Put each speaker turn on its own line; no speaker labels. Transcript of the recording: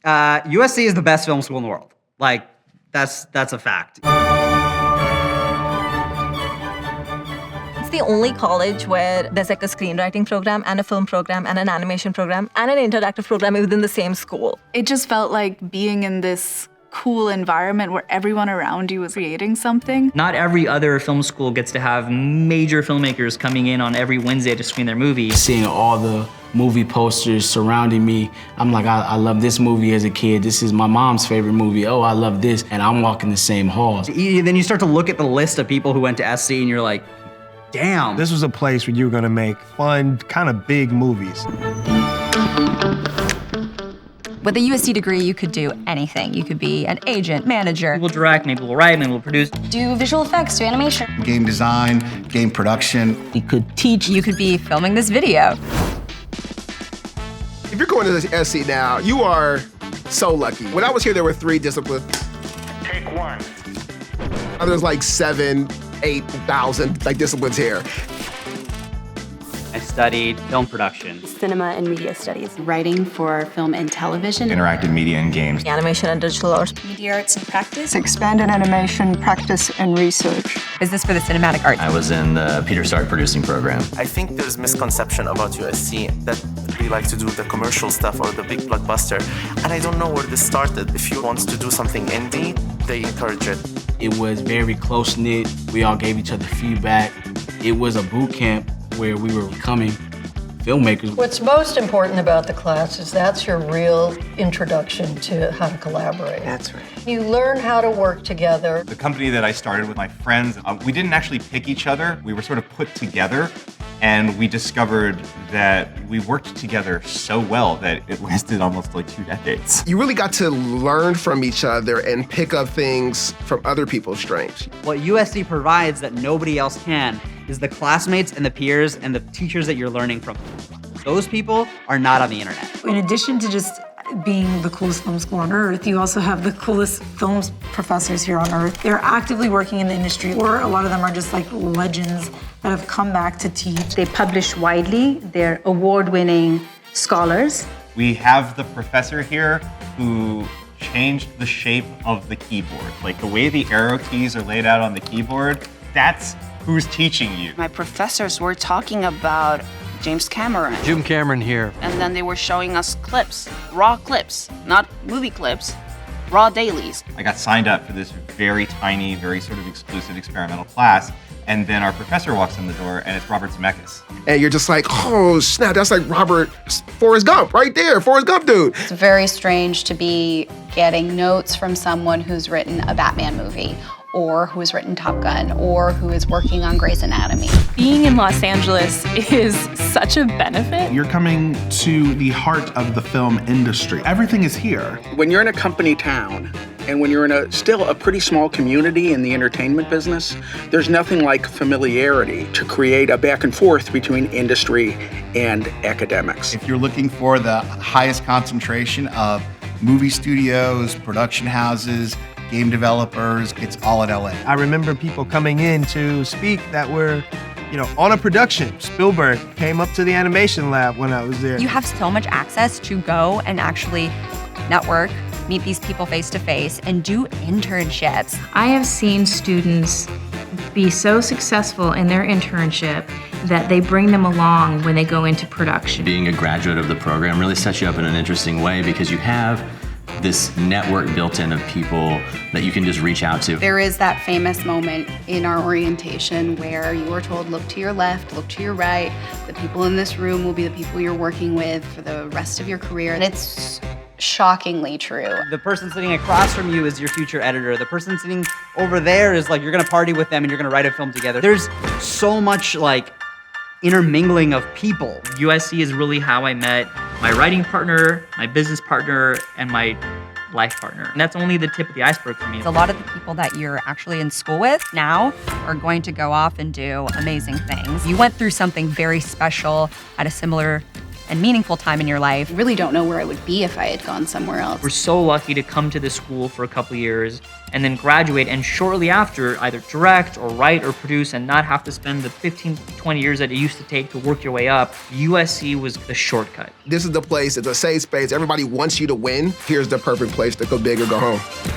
USC is the best film school in the world. Like, that's a fact.
It's the only college where there's like a screenwriting program and a film program and an animation program and an interactive program within the same school.
It just felt like being in this cool environment where everyone around you was creating something.
Not every other film school gets to have major filmmakers coming in on every Wednesday to screen their movie.
Seeing all the movie posters surrounding me, I'm like, I love this movie as a kid. This is my mom's favorite movie. Oh, I love this. And I'm walking the same halls.
Then you start to look at the list of people who went to SC and you're like, damn.
This was a place where you were gonna make fun, kind of big movies.
With a USC degree, you could do anything. You could be an agent, manager.
Maybe we'll direct, maybe we'll write, maybe we'll produce.
Do visual effects, do animation.
Game design, game production.
You could teach.
You could be filming this video.
If you're going to the SC now, you are so lucky. When I was here, there were 3 disciplines.
Take 1.
There's like 7, 8,000 like disciplines here.
I studied film production.
Cinema and media studies.
Writing for film and television.
Interactive media and games.
Animation and digital arts.
Media arts and practice.
Expanded animation, practice, and research.
Is this for the cinematic arts?
I was in the Peter Stark producing program.
I think there's misconception about USC that we like to do the commercial stuff or the big blockbuster. And I don't know where this started. If you want to do something indie, they encourage it.
It was very close-knit. We all gave each other feedback. It was a boot camp where we were becoming filmmakers.
What's most important about the class is that's your real introduction to how to collaborate.
That's right.
You learn how to work together.
The company that I started with my friends, we didn't actually pick each other. We were sort of put together, and we discovered that we worked together so well that it lasted almost like 2 decades.
You really got to learn from each other and pick up things from other people's strengths.
What USC provides that nobody else can is the classmates and the peers and the teachers that you're learning from. Those people are not on the internet.
In addition to just being the coolest film school on earth, you also have the coolest film professors here on earth. They're actively working in the industry, or a lot of them are just like legends that have come back to teach.
They publish widely. They're award-winning scholars.
We have the professor here who changed the shape of the keyboard. Like the way the arrow keys are laid out on the keyboard, that's who's teaching you.
My professors were talking about James Cameron.
Jim Cameron here.
And then they were showing us clips, raw clips, not movie clips, raw dailies.
I got signed up for this very tiny, very sort of exclusive experimental class, and then our professor walks in the door, and it's Robert Zemeckis.
And you're just like, oh snap, that's like Forrest Gump right there, Forrest Gump dude.
It's very strange to be getting notes from someone who's written a Batman movie, or who has written Top Gun, or who is working on Grey's Anatomy.
Being in Los Angeles is such a benefit.
You're coming to the heart of the film industry. Everything is here.
When you're in a company town, and when you're in still a pretty small community in the entertainment business, there's nothing like familiarity to create a back and forth between industry and academics.
If you're looking for the highest concentration of movie studios, production houses, game developers, it's all in LA.
I remember people coming in to speak that were, on a production. Spielberg came up to the animation lab when I was there.
You have so much access to go and actually network, meet these people face to face, and do internships.
I have seen students be so successful in their internship that they bring them along when they go into production.
Being a graduate of the program really sets you up in an interesting way because you have this network built in of people that you can just reach out to.
There is that famous moment in our orientation where you are told, look to your left, look to your right. The people in this room will be the people you're working with for the rest of your career. And it's shockingly true.
The person sitting across from you is your future editor. The person sitting over there is like, you're gonna party with them and you're gonna write a film together. There's so much like intermingling of people.
USC is really how I met my writing partner, my business partner, and my life partner. And that's only the tip of the iceberg for me.
A lot of the people that you're actually in school with now are going to go off and do amazing things. You went through something very special at a similar and meaningful time in your life.
I really don't know where I would be if I had gone somewhere else.
We're so lucky to come to this school for a couple years and then graduate and shortly after either direct or write or produce and not have to spend the 15, 20 years that it used to take to work your way up, USC was the shortcut.
This is the place, it's a safe space. Everybody wants you to win. Here's the perfect place to go big or go home.